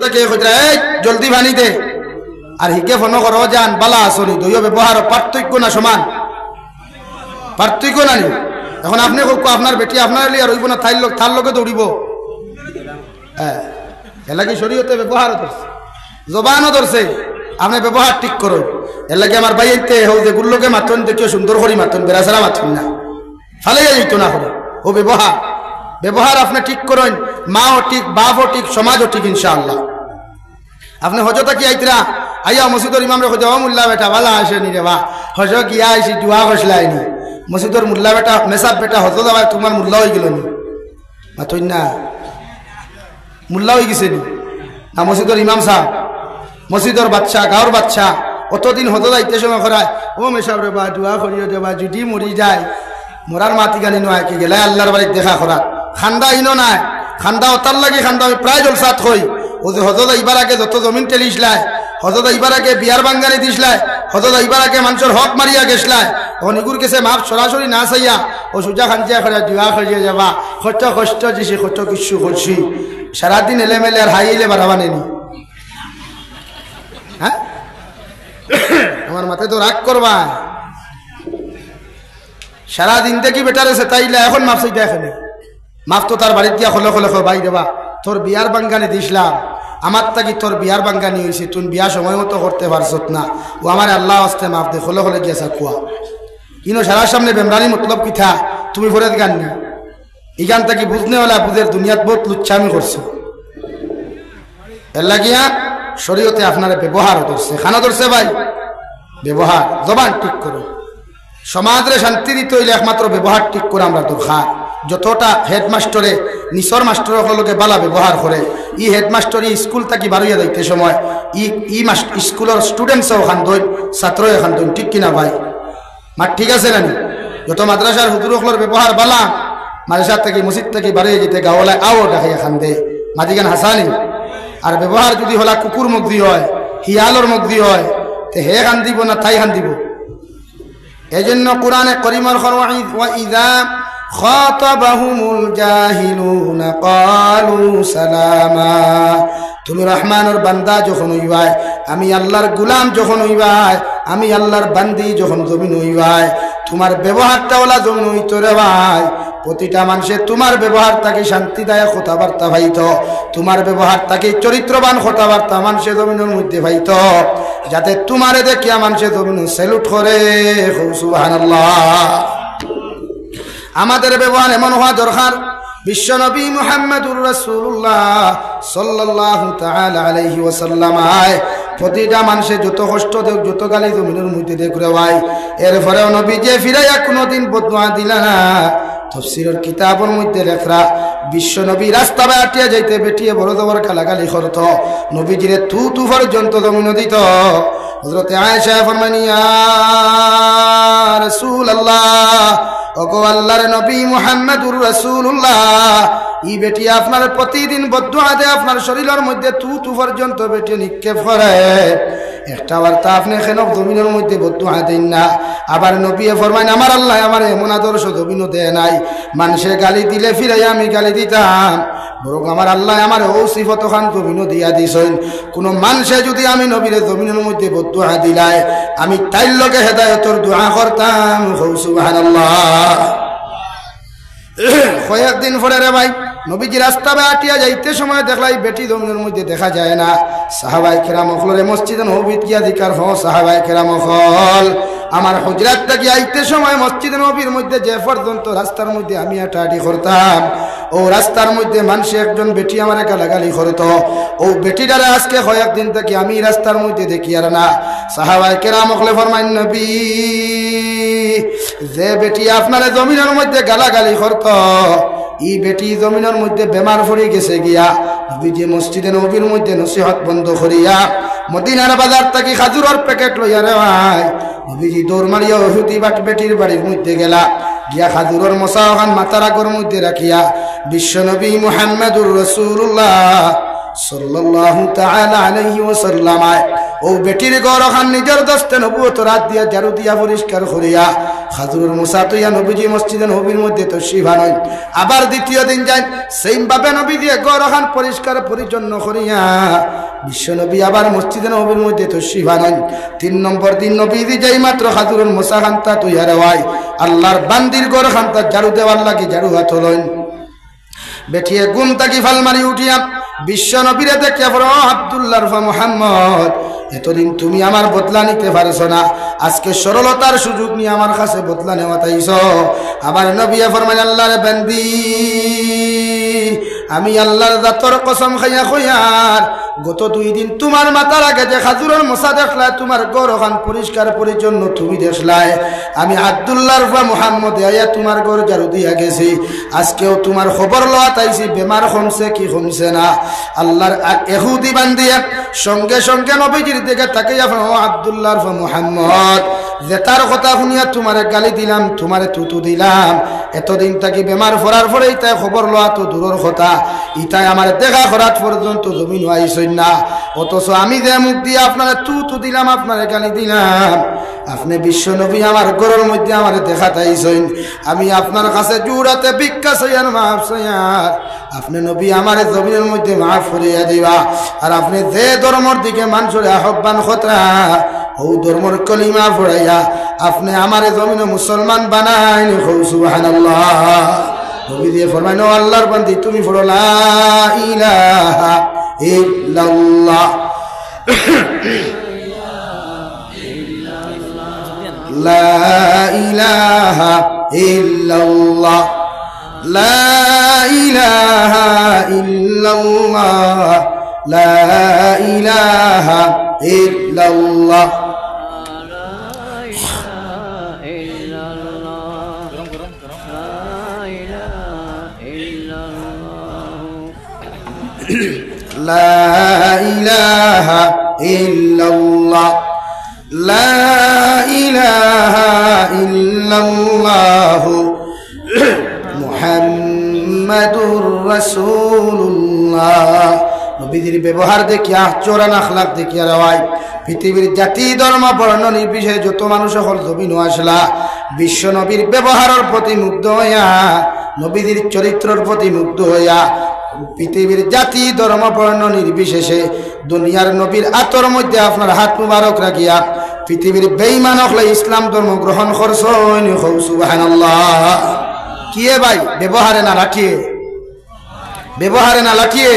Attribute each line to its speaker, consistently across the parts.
Speaker 1: ভিতরটা কে কইরা এই জলদি পানি দে আর হিকে ফোন করো যান বালা আসনি দুইও ব্যবহার পার্থক্য না সমান পার্থক্য না নি এখন আপনি আপনার বেটি আপনার লিয়ে আর হইব না তার লোকে দৌড়িব হ্যাঁ এলাকি শরীয়তে ব্যবহার ধরছে জবানও ধরছে আপনি ব্যবহার ঠিক করুন এলাকি আমার বাইতে হও যে গুল্লোকে মাথন দেখিও সুন্দর করি মাথন বেড়াছাড়া মাথন না ফালে যাইতো না করে ও ব্যবহার আপনি ঠিক করুন মাও ঠিক বাপও ঠিক সমাজও ঠিক ইনশাআল্লাহ আপনি হজতা কি আইতরা আইয়া মসজিদর ইমাম রেখে যাওয়া মুল্লা বেটা বালা আসেনি রে বা হজ গিয়া আইসি দুয়া খসলাইনি মসজিদর মুল্লা বেটা মেসাব বেটা হজ যাওয়া তোমার মুল্লা হয়ে গেল নি মাথন না মুল্লা হয়ে গেছে নি না মসজিদর ইমাম সাহেব মসজিদর বাচ্চা গাঁর বাচ্চা অতদিন হতো যাইতে সময় করায় ও মেসাব রে বা দুয়া করিও দেবা যদি মরি যায় মরার মাটি গানি নয় কি গেলে আল্লাহর বাড়ি দেখা করা খান্দা ইনো নাই খান্দা ওতার লাগে খান্দা আমি প্রায় জলসাত হই ও যে হজরত ইবার আগে যত জমিন টেলিসলায় হজরত ইবার আগে বিয়ার বাঙ্গানি দিসলায় হজরত ইবার আগে মানুষের হক মারিয়া গেছলায় অনিগুর কেছে মাপ সরাসরি না চাইয়া ও সুজা খাঞ্চিয়া করে দুয়া করিয়ে যাবা কষ্ট কষ্ট দিছি কত কিছু করছি সারাদিন এলেমেলে আর হাইলে বাড়াবা নেনি হ্যাঁ আমার মাথায় তো রাগ করবা সারাদিন দেখি বেটারে সে তাইলে এখন মাপ চাইতে এখানে মাপ তো তার বাড়ির দিয়া খোলো খোলো ভাই দেবা তোর বিয়ার বাঙ্গানি দিসলাম আমার তাকি তোর বিয়ার বাঙ্গানি হয়েছে তুই বিয়া সময় মতো করতে পারছত না ও আমার আল্লাহ আসতে মাপ দে খোলো খোলো গিয়েছা কুয়া ইনো সারার সামনে বেমরানি মতলব কিথা তুমি ফরেদ গান না এখান থেকে বুঝনে হলা বুঝের দুনিয়াত বহুত লুচ্ছামি করছো এর লাগিয়া শরীয়তে আপনার ব্যবহার ধরছে খানা ধরছে ভাই ব্যবহার জবান ঠিক করো সমাজে শান্তি দিতে হইলে একমাত্র ব্যবহার ঠিক করে আমরা দরকার যতটা হেডমাস্টরে নিচর মাস্টরগুলোকে বালা ব্যবহার করে ই হেডমাস্টর স্কুল থাকি বাড়িয়ে যাইতে সময় স্কুলের স্টুডেন্টসও ওখান দই ছাত্র এখান দই ঠিক কিনা ভাই মার ঠিক আছে নানি যত মাদ্রাসার হুজুরগুলোর ব্যবহার বালা মাদ্রাসার থেকে মসজিদ থেকে বাড়িয়ে যেতে গাওয়ালায় আও ডাকাই এখান দে মাদিগান হাসানি আর ব্যবহার যদি হলা কুকুর মুগ্ধি হয় হিয়ালর মুগ্ধি হয় তে হে খান দিব না তাই খান দিব এই জন্য কোরআনে করিমর ওয়াইদা খাতাবাহুমুল জাহিলুনা ক্বালু সালামা তুমি রহমানের বান্দা যখন হইবাই আমি আল্লাহর গোলাম যখন হইবাই আমি আল্লাহর বান্দি যখন জমিন হইবাই তোমার ব্যবহারটা ওলা জমিন হইতো রে ভাই প্রতিটা মানুষে তোমার ব্যবহার তাকে শান্তিদায়ক কথাবার্তা ভাইত তোমার ব্যবহার তাকে চরিত্রবান কথাবার্তা মানুষের জমিনের মধ্যে ভাইত যাতে তোমারে দেখিয়া মানুষের জমিন স্যালুট করে সুবহানাল্লাহ আমাদের ব্যবহার এমন হওয়া দরকার বিশ্বনবী মুহাম্মদুর রাসূলুল্লাহ সাল্লাল্লাহু তাআলা আলাইহি ওয়াসাল্লাম প্রতিটা মানুষের যত কষ্ট দেখ যত গালি জমিনের মধ্যে দেখ রে ভাই এরপরেও নবী যে ফিরাইয়া কোনোদিন বদদুয়া দিলা না তাফসীরের কিতাবের মধ্যে লেখা বিশ্বনবী রাস্তা বাটিয়া যাইতে বেটিয়ে বড় জবর গালাগালি করত নবীজিরে তু পর্যন্ত জমিন দিত হযরতে আয়েশা ফরমান ইয়া রাসূলুল্লাহ ওগো আল্লাহর নবী মুহাম্মদুর রাসূলুল্লাহ ই বেটি আপনার প্রতিদিন বদদুয়া দেয় আপনার শরীরের মধ্যে তু পর্যন্ত বেটি নিক্ষেপ করে একটা বার্তা আপনি কেন জমিনের মধ্যে বদদুয়া দেন না আবার নবী ফরমান আমার আল্লাহ আমার এমন আদর্শ জমিনও দেয় নাই মানুষে গালি দিলে ফিরাই আমি গালি দিতাম বরং আমার আল্লাহ আমার ও সিফত খান জমিনও দিয়া দিছেন কোন মানুষে যদি আমি নবীর জমিনের মধ্যে বদদুয়া দিলাই আমি তাইর লগে হেদায়েতের দোয়া করতাম সুবহানাল্লাহ কয়েকদিন পরে রে ভাই নবীজি রাস্তা বাটিয়া যাইতে সময় দেখলাই বেটি জমিনের মধ্যে দেখা যায় না সাহাবায়ে কেরাম হলরে মসজিদে নববীত গিয়া দিকার হ সাহাবায়ে কেরাম হল আমার হুজরাত থেকে আইতে সময় মসজিদে নববীর মধ্যে যে পর্যন্ত রাস্তার মধ্যে আমি হাঁটাহাঁটি করতাম ও রাস্তার মধ্যে মানুষ একজন বেটি আমারে গালাগালি করত ও বেটিটারে আজকে কয়েকদিন থেকে আমি রাস্তার মধ্যে দেখি আর না সাহাবায়ে কেরাম হলে ফরমান নবী যে বেটি আপনার জমিনের মধ্যে গালাগালি করত ই বেটি জমিনের মধ্যে বেমার পড়ে গেছে গিয়া নবীজি মসজিদে নববীর মধ্যে নসিহত বন্ধ করিয়া মদিনার বাজার থেকে খাজুরের প্যাকেট লইয়া রে ভাই নবীজি দৌড় মারিয়া ওহুতি বেটির বাড়ির মধ্যে গেলা গিয়া খাজুরের মশা ওখান মাথার আগর মধ্যে রাখিয়া বিশ্বনবী মুহাম্মদুর রাসূলুল্লাহ সাল্লাল্লাহু তাআলা আলাইহি ওয়াসাল্লাম ও বেটির ঘর ওখান নিজের দস্তে নবুয়ত রাত দিয়া ঝাড়ু দিয়া পরিষ্কার করিয়া খাজুরুল মুসা তো ইয়া নবীজি মসজিদে নবীর মধ্যে তো শিভানই আবার দ্বিতীয় দিন যাই সেইম ভাবে নবী দিয়ে গরখান পরিষ্কার পরিচ্ছন্ন করিয়া বিশ্ব নবী আবার মসজিদে নবীর মধ্যে তো শিভানই 3 নম্বর দিন নবী দি যাই মাত্র খাজুরুল মুসা খান্তা তো ইয়ারে হয় আল্লাহর বান্দির গরখানটা ঝাড়ু দেওয়ার লাগি ঝাড়ু হাত লইন বেঠিয়ে গুম তাকি ফাল মারি উঠিয়া বিশ্ব নবীরে দেখে বড় আব্দুল্লাহ মুহাম্মদ এতদিন তুমি আমার বদলা নিতে পারছো না আজকে সরলতার সুযোগ নিয়ে আমার কাছে বদলা নেওয়া তাইছো আমার নবী ফরমান আল্লাহর বান্দি আমি আল্লাহর জাতর কসম খাইয়া কইয়ার গত 2 দিন তোমার মাথার আগে যে খাজুরের মশা দেখলাই তোমার গরখান পরিষ্কার পরিচ্ছন্ন তুমি দেখলাই আমি আব্দুল্লাহ মুহাম্মদ আয়া তোমার ঘর ঝাড়ু দিয়া গেছি আজকেও তোমার খবর লওয়া তাইছি বেমার কমছে কি কমছে না আল্লাহর ইহুদি বান্দিয়া সঙ্গে সঙ্গে নবীজির দিকে তাকাইয়া ও আব্দুল্লাহ মুহাম্মদ যে তার কথা শুনিয়া তোমারে গালি দিলাম তোমারে তুতু দিলাম এতদিন তাকি বেমার ফরার পরেই তাই খবর লওয়া তো দূরের কথা ইতাই আমার দেখা করাত পর্যন্ত জমিন আইসই না অথচ আমি যে মুখ দিয়ে আপনারে তুতু দিলাম আপনারে গালি দিলাম আপনি বিশ্ব নবী আমার ঘরের মধ্যে আমার দেখা তাইছেন আমি আপনার কাছে জুড়াতে ভিক্ষা চাইয়ার মাফ চাইয়ার আপনি নবী আমার জমিনের মধ্যে মাফ করিয়া দিবা আর আপনি যে ধর্মের দিকে মানুষের আহ্বান খতরা ও ধর্মের কলিমা পড়াইয়া আপনি আমার জমিনে মুসলমান বানাইন সুবহানাল্লাহ নবী দিয়ে ফরমাইনো আল্লাহর বান্দি তুমি পড়ো লা ইলাহা ইল্লাল্লাহ লা ইলাহা ইল্লাল্লাহ লা ইলাহা ইল্লাল্লাহ লা ইলাহা ইল্লাল্লাহ لا إله إلا الله لا إله إلا الله محمد رسول الله নবীদের ব্যবহার দেখিয়া চোরান আখলাক দেখিয়া রাওয়াই পৃথিবীর জাতি ধর্ম বর্ণ নির্বিশেষে যত মানুষ সকল জমিন আসলা বিশ্ব নবীর ব্যবহারের প্রতি মুগ্ধ হইয়া নবীদের চরিত্রের প্রতি মুগ্ধ হইয়া পৃথিবীর জাতি ধর্ম বর্ণ নির্বিশেষে দুনিয়ার নবীর আতর মধ্যে আপনার হাত মুবারক রাখিয়া পৃথিবীর বেঈমান হলে ইসলাম ধর্ম গ্রহণ করছেন সুবহানাল্লাহ কিয়ে ভাই ব্যবহারে না রাখিয়ে ব্যবহারে না রাখিয়ে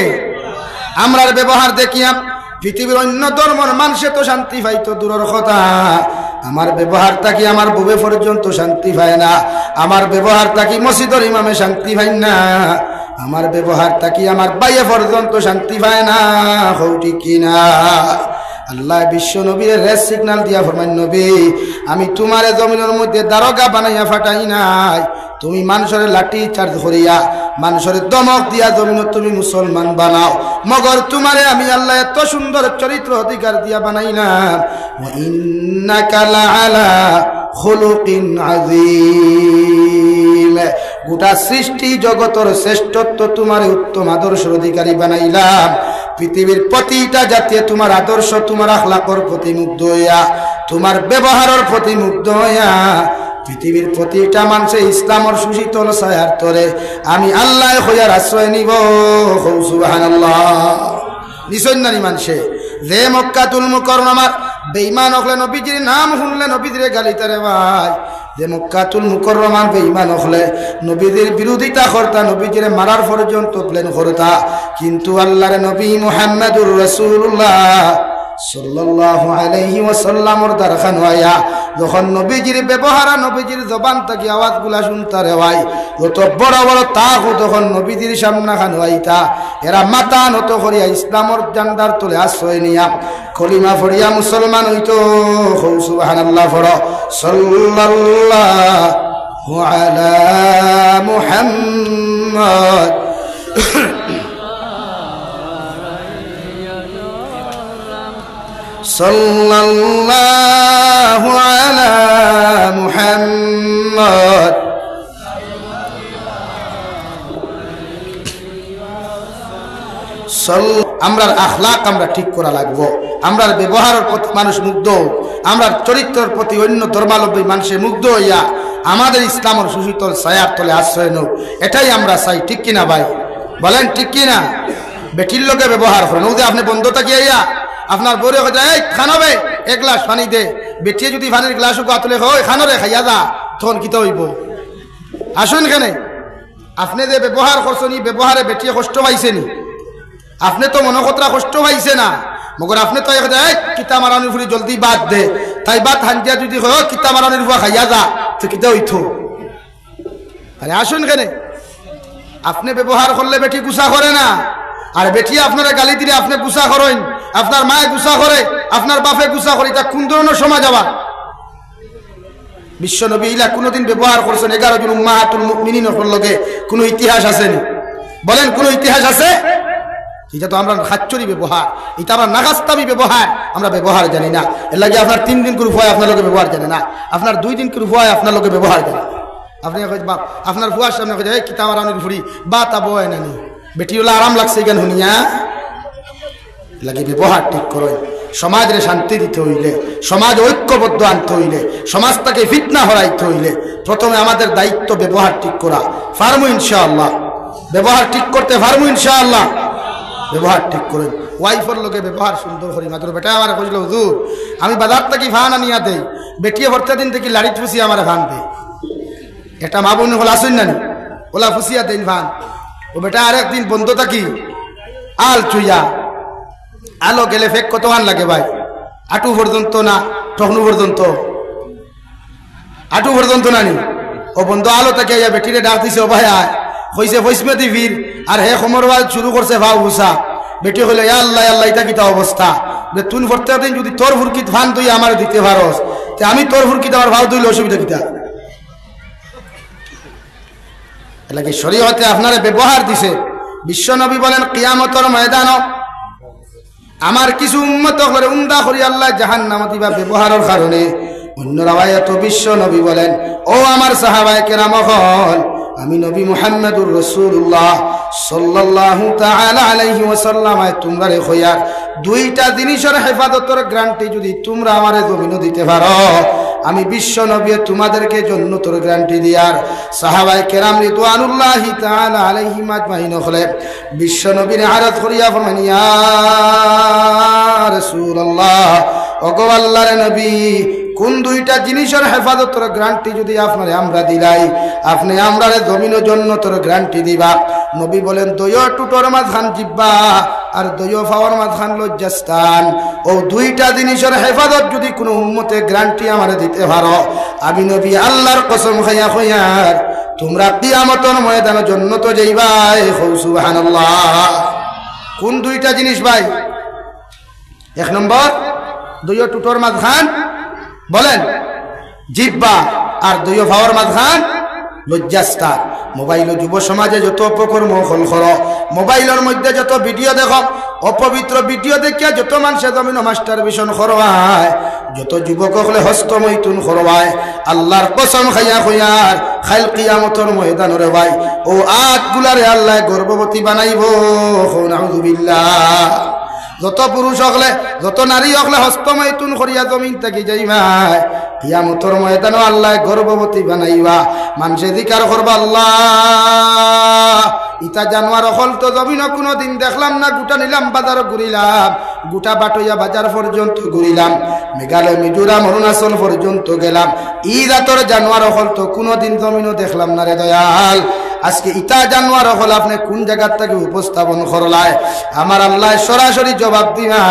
Speaker 1: আমরার ব্যবহার দেখিয়া পৃথিবীর অন্য ধর্মের মানুষে তো শান্তি পাইতো দূরের কথা আমার ব্যবহার থাকি আমার বুবে পর্যন্ত শান্তি পায় না আমার ব্যবহার থাকি মসজিদের ইমামে শান্তি পায় না আমার ব্যবহার থাকি আমার বাইয়ে পর্যন্ত শান্তি পায় না হৌটি কিনা আল্লাহ বিশ্ব নবীর রেড সিগন্যাল দিয়া ফরমান নবী আমি তোমার জমিনের মধ্যে দারোগা বানাইয়া ফাটাই নাই তুমি মানুষের লাঠি চার্জ করিয়া মানুষের দমক দিয়া জমিনত তুমি মুসলমান বানাও মগর তোমারে আমি আল্লাহ এত সুন্দর চরিত্র অধিকার দিয়া বানাইলাম ওয়া ইন্নাকা লাআলা খুলুকিন আযীম গোটা সৃষ্টি জগতের শ্রেষ্ঠত্ব তোমার উত্তম আদর্শের অধিকারী বানাইলাম পৃথিবীর প্রতিটা জাতি তোমার আদর্শ তোমার আখলাকর প্রতি মুগ্ধ হইয়া তোমার ব্যবহারের প্রতি মুগ্ধ হইয়া পৃথিবীর প্রতিটা মানুষে ইসলামের সুশীতল ছায়ার তরে আমি আল্লাহ হইয়ার আশ্রয় নিব সুবহানাল্লাহ নিশ্চয় নানি মানুষে যে মক্কাতুল মুকাররমার বেঈমান হলে নবীজির নাম শুনলে নবীজিরে গালি তারে ভাই যে মক্কাতুল মুকাররমার বেঈমান হলে নবীজির বিরোধিতা করতা নবীজিরে মারার পর্যন্ত প্ল্যান করতা কিন্তু আল্লাহর নবী মুহাম্মদুর রাসূলুল্লাহ সাল্লাল্লাহু আলাইহি ওয়াসাল্লামর দরখান হইয়া যখন নবীজির ব্যবহার নবীজির জবান থেকে আওয়াজগুলা শুনতা রে ভাই যত বড় বড় তাকু তখন নবীজির সামনে খান হইতা এরা মাথা নত করিয়া ইসলামর জান্ডার তলে আশ্রয় নিয়া কলিমা পড়িয়া মুসলমান হইতো সুবহানাল্লাহ পড়ো সাল্লাল্লাহু আলা মুহাম্মদ সাল্লাল্লাহু আলা মুহাম্মদ আমরার আখলাক আমরা ঠিক করা লাগবো আমরার ব্যবহারের প্রতি মানুষ মুগ্ধ আমরার চরিত্রের প্রতি অন্য ধর্মাবলম্বী মানুষে মুগ্ধ হইয়া আমাদের ইসলামের সুশীতল ছায়ার তলে আশ্রয় নোক, এটাই আমরা চাই। ঠিক কিনা ভাই বলেন? ঠিক কিনা? বেটির লোকে ব্যবহার করেন। ওদের আপনি বন্ধ থাকিয়া আপনার বউরে এই খানাবে এক গ্লাস পানি দে, বেটিয়ে যদি পানির গ্লাস তুলে হয় খানরে খাইয়া যা, তখন কিতা হইব? আসুন কেন আপনি যে ব্যবহার করছেন, ব্যবহারে বেটিয়ে কষ্ট পাইছেনি? আপনি তো মনকতরা কষ্ট পাইছে না, মগর আপনি তো কিতা মারানির ফুরি জলদি বাদ দে, তাই বাদ হান্দিয়া যদি হয় কিতা মারানির ফুয়া খাইয়া যা, তো কিতা হইত? আরে আসুন কেন আপনি ব্যবহার করলে বেটি গুসা করে না, আর বেটি আপনারা গালি দিলে আপনি গুসা করেন, আপনার মায়ে গুসা করে, আপনার বাপে গুসা করে, তা কোন ধরনের সমাজ আবার? বিশ্বনবী ইলা কোনদিন ব্যবহার করছেন 11 জন উম্মাহাতুল মুমিনিনের লগে? কোন ইতিহাস আছে নি? বলেন কোন ইতিহাস আছে? এটা তো আমরা খাচ্চরি ব্যবহার, এটা আমরা নাগাস্তাবি ব্যবহার, আমরা ব্যবহার জানি না। এর লাগে আপনার 3 দিন করে ভয় আপনার লোকে ব্যবহার জানে না, আপনার 2 দিন করে ভয় আপনার লোকে ব্যবহার জানে। আপনি বাপ আপনার ভুয়ার সামনে কিতা মারানির ফুরি বা তা বয় নানি, বেটি হলে আরাম লাগছে কেন শুনিয়া? লাগে ব্যবহার ঠিক করেন। সমাজে শান্তি দিতে হইলে, সমাজ ঐক্যবদ্ধ আনতে হইলে, সমাজটাকে ফিতনা হরাইতে হইলে প্রথমে আমাদের দায়িত্ব ব্যবহার ঠিক করা। ফার্মু ইনশাআল্লাহ, ব্যবহার ঠিক করতে পারবো ইনশাআল্লাহ। ব্যবহার ঠিক করেন, ওয়াইফের লোকে ব্যবহার সুন্দর করি। মাত্র বেটা আমার কইল হুজুর আমি বাজার থেকে ফান আনিয়া দেই, বেটিয়ে ভর্তা দিন থেকে লাড়ি ফুসি আমার ফান দে। এটা মা বোন হল আসুন না ওলা ফুসিয়া দেন ফান। ও বেটা আরেকদিন বন্ধ থাকি আল চুইয়া আলো গেলে ফেক কত ফান লাগে ভাই? আটু পর্যন্ত না টকনু পর্যন্ত? আটু পর্যন্ত নানি। ও বন্ধু আলো তাকে বেটিরে ডাক দিছে, ও ভাই আয় হইছে ফৈসমতি ভির, আর হে সমরওয়াল শুরু করছে ভাও হুসা। বেটি হইলে আল্লাহ আল্লাহ এটা কিতা অবস্থা? তুই ভর্তা দিন যদি তোর ফুরকিত ফান তুই আমার দিতে পারস, আমি তোর ফুরকিত আমার ভাও দিলে অসুবিধা কিতা? এলাকি শরীয়তে আপনারে ব্যবহার দিছে। বিশ্বনবী বলেন কিয়ামতের ময়দান আমার কিছু উম্মত করে উমদা করি আল্লাহ জাহান্নামে দিবা ব্যবহারের কারণে। অন্য রাওয়ায়াত বিশ্বনবী বলেন ও আমার সাহাবায়ে কেরাম হল, আমি নবী মুহাম্মদুর রাসূলুল্লাহ সাল্লাল্লাহু তাআলা আলাইহি ওয়াসাল্লাম তোমরা রে খয়ার দুইটা জিনিসের হেফাজতের গ্যারান্টি যদি তোমরা আমারে জমিন দিতে পারো, আমি বিশ্ব নবী তোমাদেরকে জান্নাতের গ্যারান্টি দিয়ার। সাহাবায়ে কেরাম রিদওয়ানুল্লাহি তাআলা আলাইহিম আজমাইন হলে বিশ্ব নবীর আরজ করিয়া ফরমান ইয়া রাসূলুল্লাহ, ওগো আল্লাহর নবী কোন দুইটা জিনিসের হেফাজতের গ্যারান্টি যদি আপনারে আমরা দিলাই, আপনি আমরারে জমিন জান্নাতের গ্যারান্টি দিবা। নবী বলেন দয় টুটোর মাঝখান জিব্বা আর দয় ফাওয়ার মাঝখান লজ্জাস্থান। ও দুইটা জিনিসের হেফাজত যদি কোনো উম্মতে গ্যারান্টি আমারে দিতে পারো, আমি নবী আল্লাহর কসম খাইয়া কইয়ার তোমরা কিয়ামতের ময়দানে জান্নাতে যাইবাই। সুবহানাল্লাহ। কোন দুইটা জিনিস ভাই? এক নম্বর দয় টুটোর মাঝখান বলেন জিব্বা, আর দয় ফাওয়ার মাঝখান লজ্জাস্থান। মোবাইল যুব সমাজে যত অপকর্ম হল কর, মোবাইলের মধ্যে যত ভিডিও দেখো, অপবিত্র ভিডিও দেখিয়া যত মানুষে জমিন মাস্টার ভিশন করবায়, যত যুবক হলে হস্তমৈথুন করবায়, আল্লাহর কসম খাইয়া কইয়ার খাইল কিয়ামতের ময়দানরে ভাই ও আটগুলারে আল্লাহ গর্ভবতী বানাইব। নাউযুবিল্লাহ। যত পুরুষ হলে যত নারী হলে হস্তমৈথুন করিয়া জমিন থেকে যাইবাই, কিয়ামতের ময়দানে আল্লাহ গর্ভবতী বানাইবা। মানুষে জিকার করবা আল্লাহ ইতা জানোয়ার হল তো জমিন কোনোদিন দেখলাম না, গোটা নিলাম বাজার ঘুরিলাম, গোটা বাটইয়া বাজার পর্যন্ত ঘুরিলাম, মেঘালয় মিজোরাম অরুণাচল পর্যন্ত গেলাম, ই রাতর জানোয়ার হল তো কোনোদিন জমিনও দেখলাম না রে দয়াল। আজকে ইতা জানোয়ার হল আপনি কোন জায়গার থেকে উপস্থাপন করলায়? আমার আল্লাহ সরাসরি জবাব দিবা।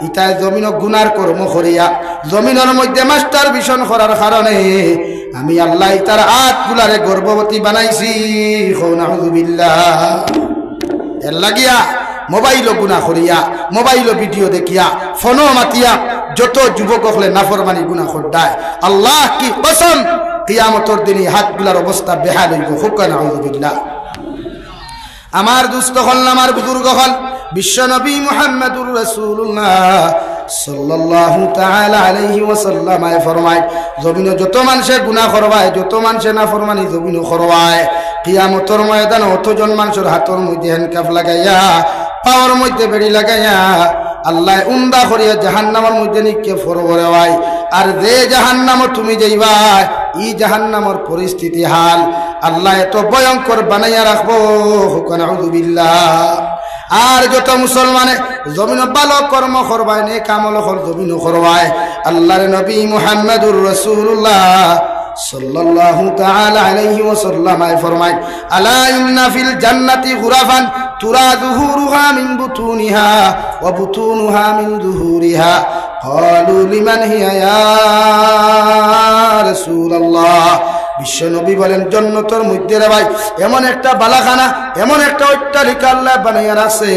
Speaker 1: ইতায় জমিন গুনার কর্ম করিয়া জমিনের মধ্যে মাস্টার ভিশন করার কারণে আমি আল্লাহ তার আটগুলারে গর্ভবতী বানাইছি। নাউযুবিল্লাহ। এর লাগিয়া মোবাইল গুনাহ করিয়া, মোবাইল ভিডিও দেখিয়া, ফোনও মাতিয়া যত যুবক হলে নাফরমানি গুনাহ করদায়, আল্লাহ কি কসম কিয়ামতের দিনে হাতগুলার অবস্থা বেহাল হইব। নাউযুবিল্লাহ। আমার দুস্থ হল, আমার বুজুর্গ হল, বিশ্ব নবী মুহাম্মদুর রাসূলুল্লাহ সাল্লাল্লাহু তাআলা আলাইহি ওয়াসাল্লাম ফরমায় জমিন যত মানুষে গুনাহ করবায়, যত মানুষে নাফরমানি জমিন করবায়, কিয়ামতের ময়দানে অতজন মানুষের হাতের মধ্যে হ্যান্ডকাফ লাগাইয়া, পাওয়ার মধ্যে বেড়ি লাগাইয়া আল্লাহ উন্দা করিয়া জাহান্নামের মধ্যে নিক্ষেপ করবে। আর যে জাহান্নামে তুমি যাইবাই ই জাহান্নামের পরিস্থিতি হাল আল্লাহ এত ভয়ঙ্কর বানাইয়া রাখবো নাউযুবিল্লাহ। আর যত মুসলমানে জমিন ভালো কর্ম করবায় নেক আমল জমিন করবায় আল্লাহর নবী মুহাম্মদুর রাসূলুল্লাহ সাল্লাল্লাহু তাআলা আলাইহি ওয়াসাল্লাম ফরমায় আলা ইন্না ফিল জান্নাতি গুরাফান তুরা যুহুরুহা মিন বুতুনিহা ওয়া বুতুনুহা মিন যুহুরিহা ক্বালু লিমান হিয়া ইয়া রাসূলুল্লাহ। বিশ্বনবী বলেন জান্নাতের মধ্যে রে ভাই এমন একটা বালাখানা এমন একটা অট্টালিকা আল্লাহ বানাইয়া রাখছে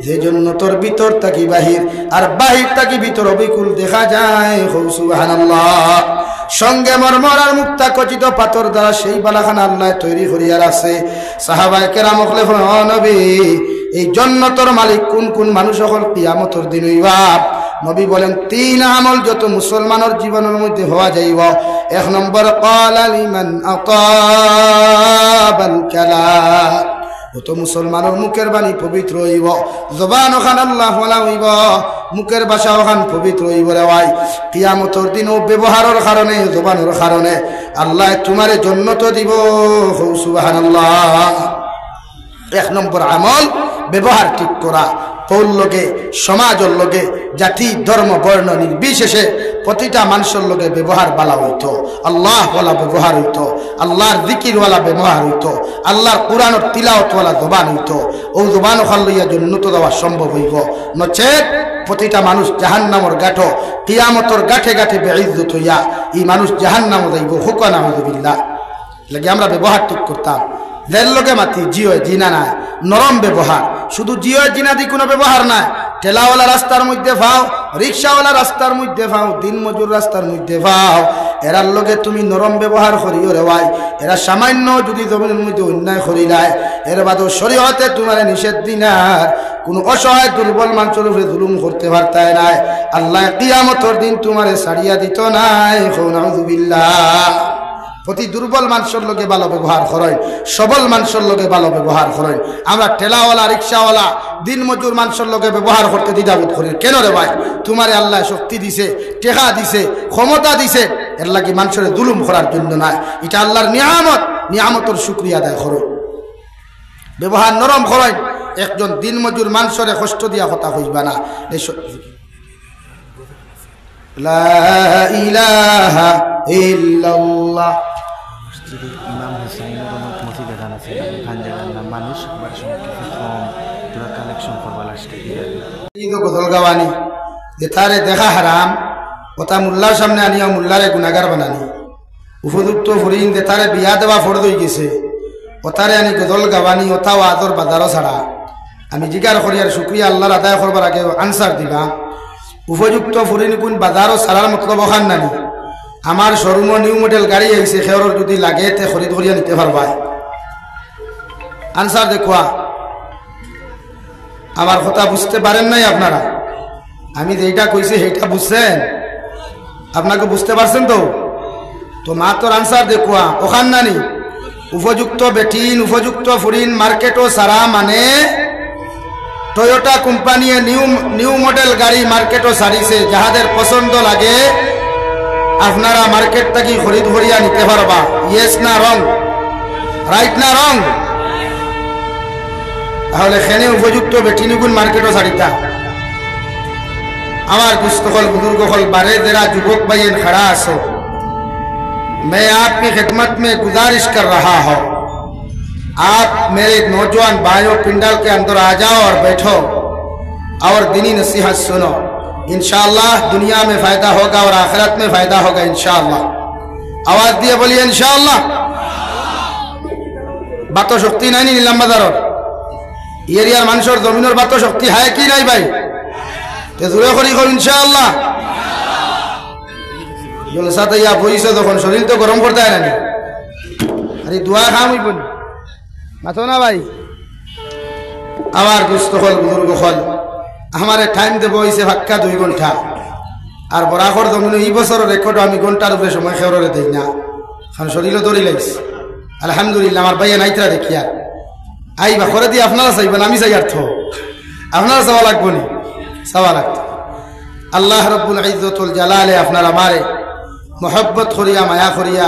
Speaker 1: যে জান্নাতের ভিতর থাকি বাহির আর বাহির থাকি ভিতর অবিকুল দেখা যায়। সুবহানাল্লাহ। সঙ্গে মরমর আর মুক্তা খচিত পাথর দ্বারা সেই বালাখানা আল্লাহ তৈরি করিয়া রাখছে। সাহাবায়ে কেরাম বলে ও নবী এই জান্নাতের মালিক কোন কোন মানুষ হল কিয়ামতের দিন হইবা? নবী বলেন তিন আমল যত মুসলমানের জীবনের মধ্যে হওয়া যাইব। এক নম্বর ক্বালা লিমান আতাবাল কালাম, যত মুসলমানের মুখের বাণী পবিত্র হইব, জবান ওখান আল্লাহ ওয়ালা হইব, মুখের ভাষা ওখান পবিত্র হইব রে ভাই। কিয়ামতের দিন ও ব্যবহারের কারণে জবানের কারণে আল্লাহ তোমারে জান্নাত দিব। সুবহানাল্লাহ। এক নম্বর আমল ব্যবহার ঠিক করা, কৌল লগে সমাজের লগে জাতি ধর্ম বর্ণ নির্বিশেষে প্রতিটা মানুষের লগে ব্যবহার বালা হইতো, আল্লাহ ওয়ালা ব্যবহার হইতো, আল্লাহর জিকির ওয়ালা ব্যবহার হইতো, আল্লাহর কোরআনের তিলাওয়াত ওয়ালা জবান হইতো। ও জবান ওখান লইয়া জান্নাত দেওয়া সম্ভব হইব, নচেত প্রতিটা মানুষ জাহান্নামের গাঠো কিয়ামতের গাঠে গাঠে বেইজ্জত হইয়া এই মানুষ জাহান্নামে যাইব। হুকা নাউযুবিল্লাহ। লাগে আমরা ব্যবহার ঠিক করতাম, রেল লোকে মাতি জিও জিনা নাই, নরম ব্যবহার। শুধু জিও জিনা দি কোনো ব্যবহার নাই। ঠেলাওয়ালা রাস্তার মধ্যে ফাও, রিক্সাওয়ালা রাস্তার মধ্যে ফাও, দিন মজুর রাস্তার মধ্যে ফাও, এরার লগে তুমি নরম ব্যবহার করিও রে ভাই। এরা সামান্য যদি জমিনের মধ্যে অন্যায় করি নাই, এর বাদও শরীয়তে তোমার নিষেধ দিনার কোন অসহায় দুর্বল মানুষের উপরে জুলুম করতে পারতায় নাই। আল্লাহ কিয়ামতের দিন তোমারে ছাড়িয়া দিত নাই। নাউযুবিল্লাহ। প্রতি দুর্বল মানুষের লোকে ভালো ব্যবহার করেন, সবল মানুষের লোকে ভালো ব্যবহার করেন। আমরা ঠেলাওয়ালা রিক্সাওয়ালা দিন মজুর মানুষের লোকে ব্যবহার করতে দ্বিধাবোধ করি কেন রে ভাই? তোমারে আল্লাহ শক্তি দিছে, টেকা দিছে, ক্ষমতা দিছে, এর লাগি মানুষের জুলুম করার জন্য নয়। এটা আল্লাহর নিয়ামত, নিয়ামতের শুকরিয়া আদায় করো, ব্যবহার নরম করেন। একজন দিন মজুর মানুষের কষ্ট দিয়া কথা হইবা না। লা ইলাহা ইল্লাল্লাহ।
Speaker 2: ইমাম হুসাইন মসজিদে গান আছে মানুষ তোরা কালেকশন করবার আসতে
Speaker 1: গজল গাওয়ানি যেতারে দেখা হারাম কথা মোল্লার সামনে আনিয়া মোল্লারে গুনাগার বানানি। উপযুক্ত ফরিন যেতারে বিয়া দেওয়া ফরদ হয়ে গেছে ওতারে আনি গজল গাওয়ানি, ওটাও আদর বাজারও ছাড়া। আমি জিজ্ঞার করি আর শুক্রিয়া আল্লাহর আদায় করবার আগে আনসার দিবা। উপযুক্ত ফরিন কোন বাজারও ছাড়ার মতলব ওখান নানি। আমার শোরুম নিউ মডেল গাড়ি আইছে, সেওর যদি লাগে তে খরিদ করিয়া নিতে পারবা। আনসার দেখুয়া। আমার কথা বুঝতে পারেন নাই আপনারা? আমি যেটা কইছি সেইটা বুঝছেন? আপনাকে বুঝতে পারছেন তো? তো মাত্র আনসার দেখুয়া ওখান নানি। উপযুক্ত বেটিন উপযুক্ত ফুরিন মার্কেটও সারা মানে টয়োটা কোম্পানি নিউ মডেল গাড়ি মার্কেটও সারিছে। যাহাদের পছন্দ লাগে আপনারা মার্কেট থেকে খরিদ করিয়া নিতে পারবা। ইয়েস না রং? রাইট না রং? তাহলে সেনে উপযুক্ত বেটিনিগুন মার্কেটও সারিতা। আমার দুস্থকল বুজুর্গকল बारे जरा युवक भाईन खड़ा आसो, मैं आपकी खिदमत में गुजारिश कर रहा हूं, आप मेरे नौजवान भाइयों पिंडल के अंदर आ जाओ और बैठो और दीनी नसीहत सुनो। इंशाअल्लाह दुनिया में फायदा होगा और आखिरत में फायदा होगा इंशाअल्लाह। आवाज दिए बोलिए इंशाअल्लाह। बातो शक्ति नहीं नीलम बाजार एरियार मानुषर जमीनर बातो शक्ति है कि नहीं भाई? ते জোরে করি কর ইনশাআল্লাহ। জলসাতে ইয়া বইছে তখন শরীর তো গরম করতে হয় না। আরে দোয়া খাম হইব মাথো না ভাই। আমার দুস্থ হল বুজুর্গ হল আমারে টাইম দেব হইছে ফাক্কা 2 ঘন্টা। আর বরাবর জমিন এই বছর রেকর্ড আমি ঘন্টার উপরে সময় খেওরে দেই না, কারণ শরীরও দৌড়ি লাগছে। আলহামদুলিল্লাহ আমার ভাইয়া নাইতরা দেখিয়া আইবা করে দিয়ে আপনারা চাইবেন, আমি চাই আর তো আপনারা চাওয়া লাগবো নি? চাওয়া লাগতো। আল্লাহ রব্বুল ইজ্জতুল জালালে আপনার আমারে মহব্বত করিয়া মায়া করিয়া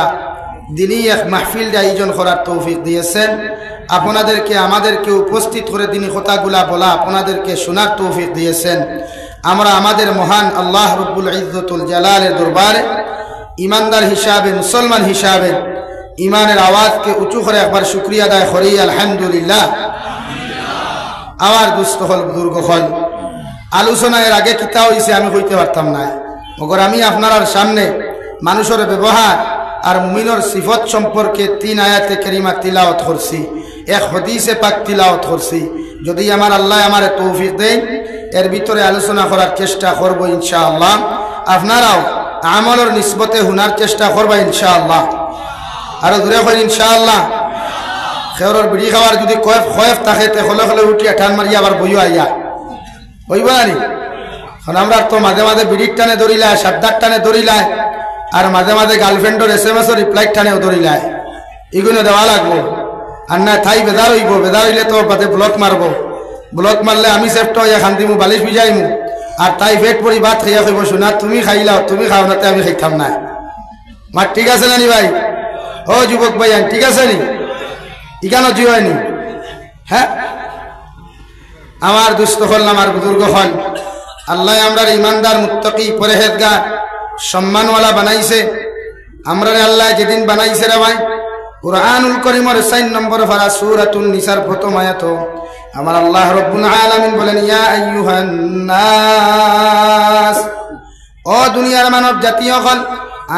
Speaker 1: দিনই এক মাহফিল আয়োজন করার তৌফিক দিয়েছেন। আপনাদেরকে আমাদেরকে উপস্থিত করে দিনী কথাগুলা বলা আপনাদেরকে শোনার তৌফিক দিয়েছেন। আমরা আমাদের মহান আল্লাহ রব্বুল ইজ্জতুল জালালের দরবারে ইমানদার হিসাবে, মুসলমান হিসাবে ইমানের আওয়াজকে উঁচু করে একবার শুকরিয়া আদায় করি আলহামদুলিল্লাহ। আমার দুস্থ হল বুজুর্গ হল আলোচনা এর আগে কিতা হয়েছে আমি কইতে পারতাম না, মগর আমি আপনার সামনে মানুষের ব্যবহার আর মুমিনের সিফত সম্পর্কে 3 আয়াতে কারিমা তিলাওয়াত করছি, এক হাদিসে পাক তিলাওয়াত করছি। যদি আমার আল্লাহ আমারে তৌফিক দেন এর ভিতরে আলোচনা করার চেষ্টা করব ইনশাআল্লাহ। আপনারাও আমলের নিসবতে হুনার চেষ্টা করবা ইনশাআল্লাহ। আরো দূরে করেন ইনশাআল্লাহ। খেওরের বিড়ি খাওয়ার যদি কয়েফ থাকে তে হলে হলে উঠিয়া টান মারিয়া আবার বইও আইয়া বইবা নি। কারণ আমরা তো মাঝে মাঝে বিড়ির টানে দৌড়িলায়, সাদ্দার টানে দৌড়িলায়, আর মাঝে মাঝে গার্লফ্রেন্ডের SMS এর রিপ্লাই টানেও দৌড়িলায়। এগুলো দেওয়া লাগবো, আর না থাই বেদার হইব। বেদার হইলে তো বাদে ব্লক মারবো, ব্লক মারলে আমি সেফট হইয়া খান্দিমু, বালিশ ভিজাইমু, আর তাই পেট পরি ভাত খাইয়া খাইব শোনা তুমি খাইলাও, তুমি খাও না আমি খাইতাম না। মার ঠিক আছে না নি ভাই? ও যুবক ভাই ঠিক আছে নি? ইকানো জি হয়নি? হ্যাঁ আমার দুস্থ হল আমার বুজুর্গ হল আল্লাহ আমরা ইমানদার মুত্তাকি পরহেজগার সম্মানওয়ালা বানাইছে। আমরা আল্লাহ যেদিন বানাইছে রে ভাই কুরআনুল কারীমের 4 নম্বর পারা সূরাতুন নিসার প্রথম আয়াত আমার আল্লাহ রাব্বুল আলামিন বলেন ইয়া আইয়ুহান নাস, ও দুনিয়ার মানব জাতি হল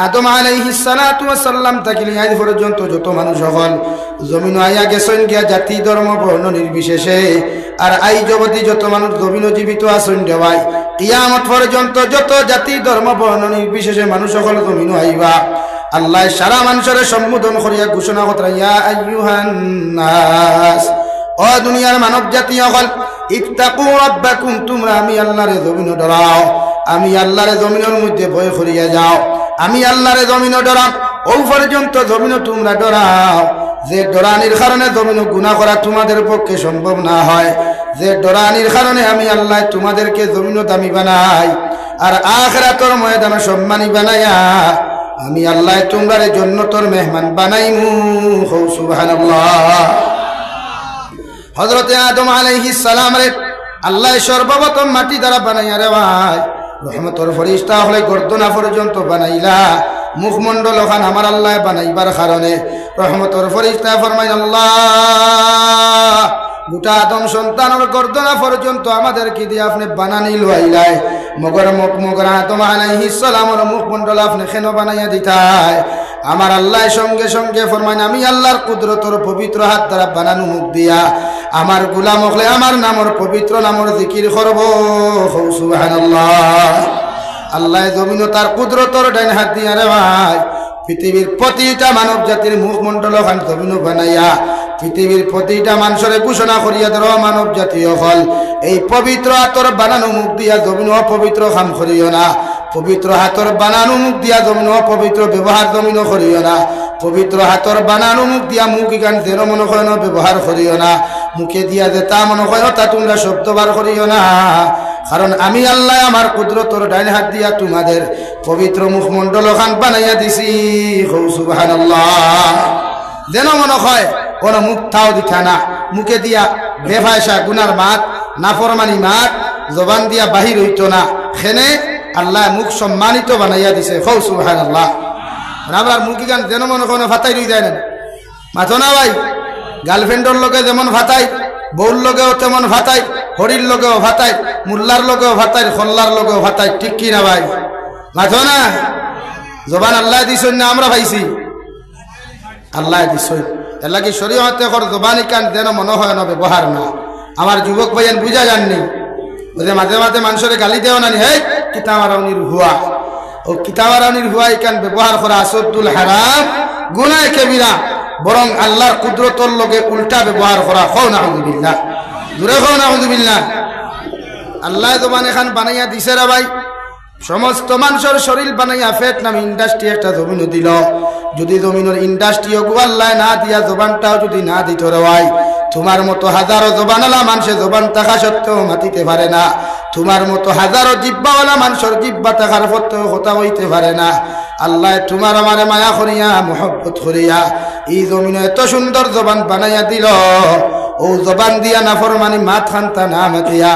Speaker 1: আদম আলাইহিস সালাতু ওয়াস সালাম থেকে আজ পর্যন্ত যত মানুষ হল জমিন আয়া গেছেন গিয়া জাতি ধর্ম বর্ণ নির্বিশেষে, আর আই জগতি যত মানুষ জমিন জীবিত আছেন রে ভাই কিয়ামত পর্যন্ত যত জাতি ধর্ম বর্ণ নির্বিশেষে মানুষ সকল জমিন আইবা। আল্লাহ সারা মানুষের সম্বোধন করিয়া ঘোষণা করা ইয়া আইয়ুহান নাস, ও দুনিয়ার মানব জাতি হল ইত্তাকু রাব্বাকুম, তোমরা আমি আল্লাহর জমিন ডরাও, আমি আল্লাহর জমিনের মধ্যে ভয় করিয়া যাও, আমি আল্লাহর জমিন ডরাও। ও পর্যন্ত জমিন তোমরা ডরাও যে ডরানির কারণে জমিন গুনাহ করা তোমাদের পক্ষে সম্ভব না হয়, যে ডরানির কারণে আমি আল্লাহ তোমাদেরকে জমিন দামি বানাই আর আখিরাতের ময়দানে সম্মানী বানাইয়া আমি আল্লাহ তোমরা জান্নাতের মেহমান বানাইমু। সুবহানাল্লাহ। হযরত আদম আলাইহিস সালাম রে আল্লাহ সর্বপ্রথম মাটি দ্বারা বানাইয়া রে ভাই রহমতের ফেরেশতা হলে গর্দনা পর্যন্ত বানাইলা। মুখমণ্ডল ওখান আমার আল্লাহ বানাইবার কারণে রহমতের ফেরেশতা ফরমায় আল্লাহ গোটা আদম সন্তানের গর্দনা পর্যন্ত আমাদেরকে দিয়ে আপনি বানানি লইলাই, মগর আদম আলাইহিস সালামের মুখমণ্ডল আপনি কেন বানাইয়া দিতায়? আমার আল্লাহ সঙ্গে সঙ্গে ফরমায় আমি আল্লাহর কুদরতর পবিত্র হাত দ্বারা বানানো মুখ দিয়া আমার গোলাম হলে আমার নামর পবিত্র নামর জিকির করব। সুবহানাল্লাহ। আল্লাহ জমিন তার কুদরতর ডাইন হাত দিয়া রে ভাই পৃথিবীর প্রতিটা মানব জাতির মুখমণ্ডল খান জমিন বানাইয়া পৃথিবীর প্রতিটা মানুষের ঘোষণা করিয়া দেওয়া মানব জাতীয় হল এই পবিত্র হাতর বানানো মুখ দিয়া জমিন অপবিত্র কাম করিও না, পবিত্র হাতর বানানো মুখ দিয়া জমিন অপবিত্র ব্যবহার জমিন করিও না, পবিত্র হাতর বানানো মুখ দিয়া মুখ গান যেন মনে হয় ব্যবহার করিও না, মুখে দিয়া যে তা মনে হয় তা তোমরা শব্দ বার করিও না, কারণ আমি আল্লাহ আমার কুদরতর ডাইন হাত দিয়া তোমাদের পবিত্র মুখমণ্ডল খান বানাইয়া দিছি। সুবহানাল্লাহ। যেন মনে হয় কোন মুখ থাও দিঠা না, মুখে দিয়া বেফায়সা গুনার মাত নাফরমানি মাত জবান দিয়া বাহির হইতো না, খেনে আল্লাহ মুখ সম্মানিত বানাইয়া দিছে। সুবহানাল্লাহ। আমার মুখি গান যেন মনে কোনো ফাতাই রই যায় না মাথো না ভাই, গার্লফ্রেন্ডের লোকে যেমন ফাতাই বউর লগেও তেমন ভাতাই, হরির লগেও ভাতাই, মুল্লার লগেও ভাতাই, খল্লার লগেও ভাতাই, ঠিক কি না ভাই? মাথো না জবান আল্লাহ দিছেন না আমরা ভাইছি? আল্লাহ দিছেন। এর লাগি শরীয়তে কর জবানি কান যেন মনে হয় না ব্যবহার না। আমার যুবক ভাইয়ান বুঝা যাননি যে মাঝে মাঝে মানুষের গালি দেও না, হে কিতাবারাউনির হুয়া, ও কিতাবারাউনির হুয়া কান ব্যবহার করা আসদ্দুল হারাম গুনাহ কবিরা, বরং আল্লাহর কুদরতর লগে উল্টা ব্যবহার করা। খাও নাউযুবিল্লাহ, দূরে খাও নাউযুবিল্লাহ। আল্লাহ জবান এখান বানাইয়া দিছে রে ভাই, সমস্ত মানুষের শরীর বানাইয়া ফেট নাম ইন্ডাস্ট্রি একটা জমিন দিল। যদি জমিনের ইন্ডাস্ট্রিও আল্লাহ না দিয়া জবানটাও যদি না দিত রে ভাই, তোমার মতো হাজারো জবানওয়ালা মানুষের জবান থাকা সত্ত্বেও মাতিতে পারে না, তোমার মতো হাজারো জিব্বাওয়ালা মানুষের জিব্বা থাকার সত্ত্বেও কথা হইতে পারে না। আল্লাহ তোমার আমারে মায়া করিয়া মোহব্বত করিয়া এই জমিনে এত সুন্দর জবান বানাইয়া দিল ও জবান দিয়া নাফরমানি মাত খান্তা না মাতিয়া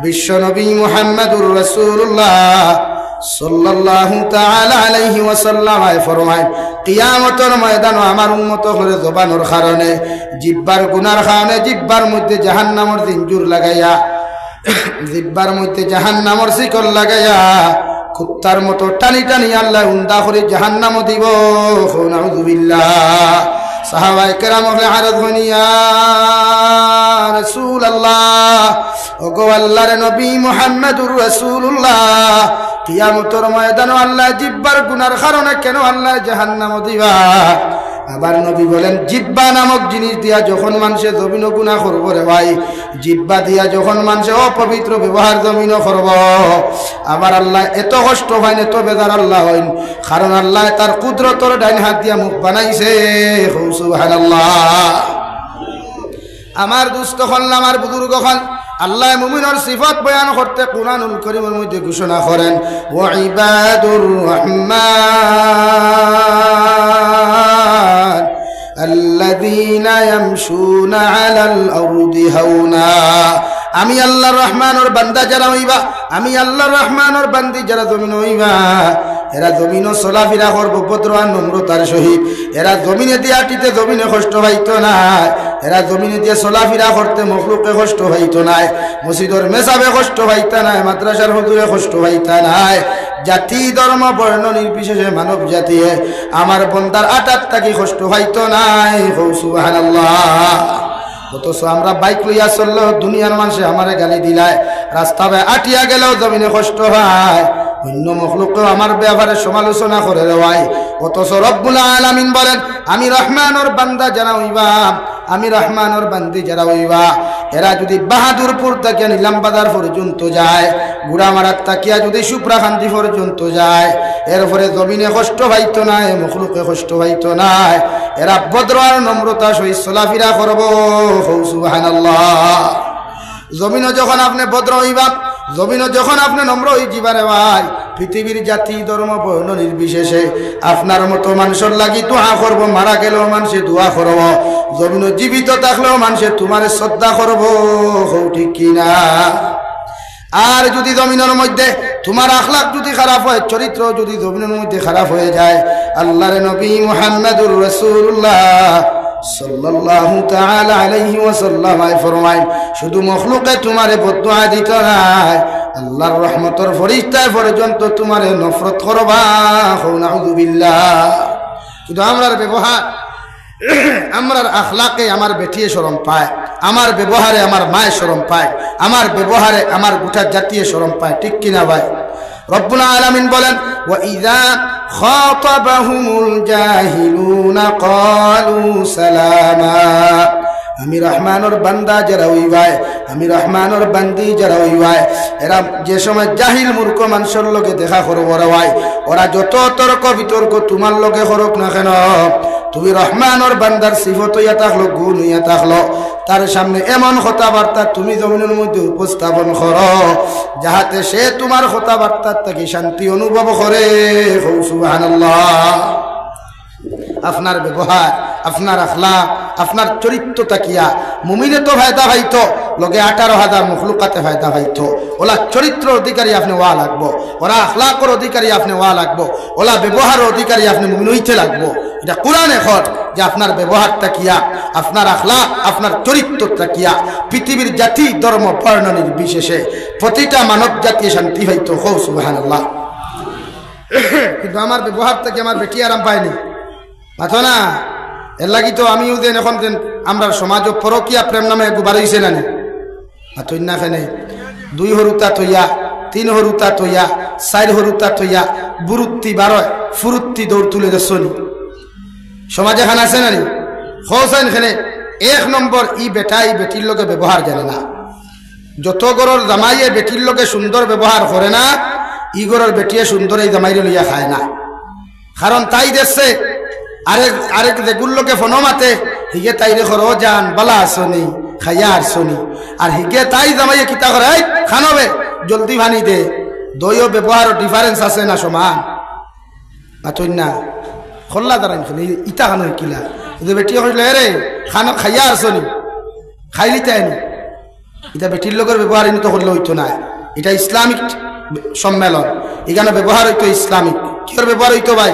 Speaker 1: বিশ্ব নবী মুহাম্মদুর রাসূলুল্লাহ সাল্লাল্লাহু তাআলা আলাইহি ওয়াসাল্লাম ফরমায় কিয়ামতের ময়দানে আমার উম্মত করে জবানের কারণে জিহ্বার গুনার কারণে জিহ্বার মধ্যে জাহান্নামের জিঞ্জুর লাগাইয়া জিহ্বার মধ্যে জাহান্নামের শিকল লাগাইয়া কুত্তার মতো টানি টানি আল্লাহ উন্দা করে জাহান্নাম দিব নাউযুবিল্লাহ সাহাবায়ে কেরাম আরজ হনিয়া রাসূলুল্লাহ ওগো আল্লাহর নবী মুহাম্মদুর রাসূলুল্লাহ কিয়ামতের ময়দানে আল্লাহ জিহ্বার গুনার কারণে কেন আল্লাহ জাহান্নাম দিবা আবার নবী বলেন জিহ্বা নামক জিনিস দিয়া যখন মানুষে জমিন গুনাহ করব রে ভাই জিহ্বা দিয়া যখন মানুষে অপবিত্র ব্যবহার জমিন করব আবার আল্লাহ এত কষ্ট হয় এত বেজার আল্লাহ হইন কারণ আল্লাহ তার কুদরতর ডাইন হাত দিয়া মুখ বানাইছে সুবহানাল্লাহ আমার দুস্থ হল আমার বুজুর্গ হল আল্লাহ মুমিনের সিফাত বয়ান করতে কুরআনুল কারীমের মধ্যে ঘোষণা করেন ওয়া ইবাদুর রহমান আল্লাযীনা ইয়ামশুনা আলাল আরদি হাওনা আমি আল্লাহর রহমানের বান্দা যারা হইবা আমি আল্লাহর রহমানের বান্দি যারা জমিন হইবা এরা জমিনও চলাফেরা করবো ভদ্র আর নম্রতার সহিত এরা জমিনে দিয়ে আটিতে জমিনে কষ্ট পাইতো না এরা জমিনে দিয়ে চলাফেরা করতে মখলুকে কষ্ট পাইতো নাই মসজিদের মেসাবে কষ্ট পাইতা নাই মাদ্রাসার হুজুরে কষ্ট পাইতা নাই জাতি ধর্ম বর্ণ নির্বিশেষে মানব জাতি আমার বন্দার আটাত থাকি কষ্ট পাইতো নাই সুবহানাল্লাহ অথচ আমরা বাইক লইয়া চললেও দুনিয়ার মানুষে আমারে গালি দিলায় রাস্তা ভাই আটিয়া গেলেও জমিনে কষ্ট হয় অন্য মখলুককেও আমার ব্যাপারে সমালোচনা করে দেওয়ায় অথচ রব্বুল আলামিন বলেন আমি রহমানের বান্দা যারা হইবা আমি রহমানের বান্দি যারা হইবা এরা যদি বাহাদুরপুর থেকে নিলামবাজার পর্যন্ত যায় গুড়ামারাত তাকিয়া যদি সুপ্রাকান্তি পর্যন্ত যায় এরপরে জমিনে কষ্ট পাইতো নাই মখলুকে কষ্ট পাইতো নাই এরা ভদ্র আর নম্রতা সহিত চলাফেরা করব সুবহানাল্লাহ জমিনে যখন আপনি ভদ্র হইবা জমিনে যখন আপনি নম্র হই জীবারে ভাই পৃথিবীর জাতি ধর্ম বর্ণ নির্বিশেষে আপনার মতো মানুষের লাগি দোয়া করব মারা গেলেও মানুষে দোয়া করব জমিনে জীবিত থাকলেও মানুষে তোমার শ্রদ্ধা করব ঠিক কিনা আর যদি জমিনের মধ্যে তোমার আখলাক যদি খারাপ হয় চরিত্র যদি জমিনের মধ্যে খারাপ হয়ে যায় আল্লাহর নবী মুহাম্মদুর রাসূলুল্লাহ সাল্লাল্লাহু তাআলা আলাইহি ওয়াসাল্লাম ফরমায় শুধু মখলুকে তোমারে বদদুয়া দিত না আল্লাহর রহমতের ফেরেশতা পর্যন্ত তোমারে নফরত করবা নাউযুবিল্লাহ কিন্তু আমরার ব্যবহার আমরার আখলাকে আমার বেটিয়ে শরম পায় আমার ব্যবহারে আমার মায়ে শরম পায় আমার ব্যবহারে আমার গোটা জাতীয় শরম পায় ঠিক কিনা ভাই রব্বুল আলামিন বলেন ওয়া ইযা খাতাবাহুমুল জাহিলুনা ক্বালু সালামা আমি রহমানের বান্দা যারা হইবায় আমি রহমানের বান্দি যারা হইবায় এরা যে সময় জাহিল মূর্খ মানুষের লগে দেখা করব রে ওরা যত তর্ক বিতর্ক তোমার লগে করুক না কেন তুমি রহমানের বান্দার সিফত হইয়া থাকলো গুণ হইয়া থাকলো তার সামনে এমন কথাবার্তা তুমি জমিনের মধ্যে উপস্থাপন করো যাহাতে সে তোমার কথাবার্তার থেকে শান্তি অনুভব করে সুবহানাল্লাহ আপনার ব্যবহার আপনার আখলাক আপনার চরিত্র তাকিয়া মুমিনে তো ফায়দা পাইতো লগে 18,000 মখলুকাতে ফায়দা পাইতো ওলা চরিত্র অধিকারী আপনি ওয়া লাগবো ওরা আখলাকের অধিকারী আপনি ওয়া লাগবো ওলা ব্যবহারের অধিকারী আপনি মুমিন হইতে লাগবো এটা কোরআনে খট যে আপনার ব্যবহার তাকিয়া আপনার আখলাক আপনার চরিত্র তাকিয়া পৃথিবীর জাতি ধর্ম বর্ণ নির্বিশেষে প্রতিটা মানব জাতি শান্তি হইতো সুবহানাল্লাহ কিন্তু আমার ব্যবহার থেকে আমার বেটি আরাম পায়নি মাথো না এর লাগি তো আমিও দেন এখন দেন আমরা সমাজ পরকিয়া প্রেম নামে গুবার হইছে না মাথই না খানে 2 হরুতা থইয়া 3 হরুতা থইয়া 4 হরুতা থইয়া বুরুত্তি 12 ফুরুত্তি দৌড় তুলে দেছনি সমাজ এখন আছে না নি হোসেন খানে 1 নম্বর ই বেটা ই বেটির লগে ব্যবহার জানে না যত গরর জামাইয়ে বেটির লগে সুন্দর ব্যবহার করে না ই গরর বেটিয়ে সুন্দর এই জামাইরে লইয়া খায় না কারণ তাই দেশে আরেক যেগুলোকে ফোন মাতে হিগে তাই রে খরো যান বালা আসনি খাইয়া আসনি আর হিগে তাই জামাইয়ে কিতা করে খানবে জলদি ভানি দে দইও ব্যবহার ডিফারেন্স আছে না সমান মাতই না খোল্লা দাঁড়াইন খালি ইটা খানো কিলা যদি বেটি হইলে রে খানো খাইয়া আসনি খাইলি তাইনি এটা বেটির লোকের ব্যবহার তো করলে হইতো না এটা ইসলামিক সম্মেলন এখানে ব্যবহার হইতো ইসলামিক কি ব্যবহার হইতো ভাই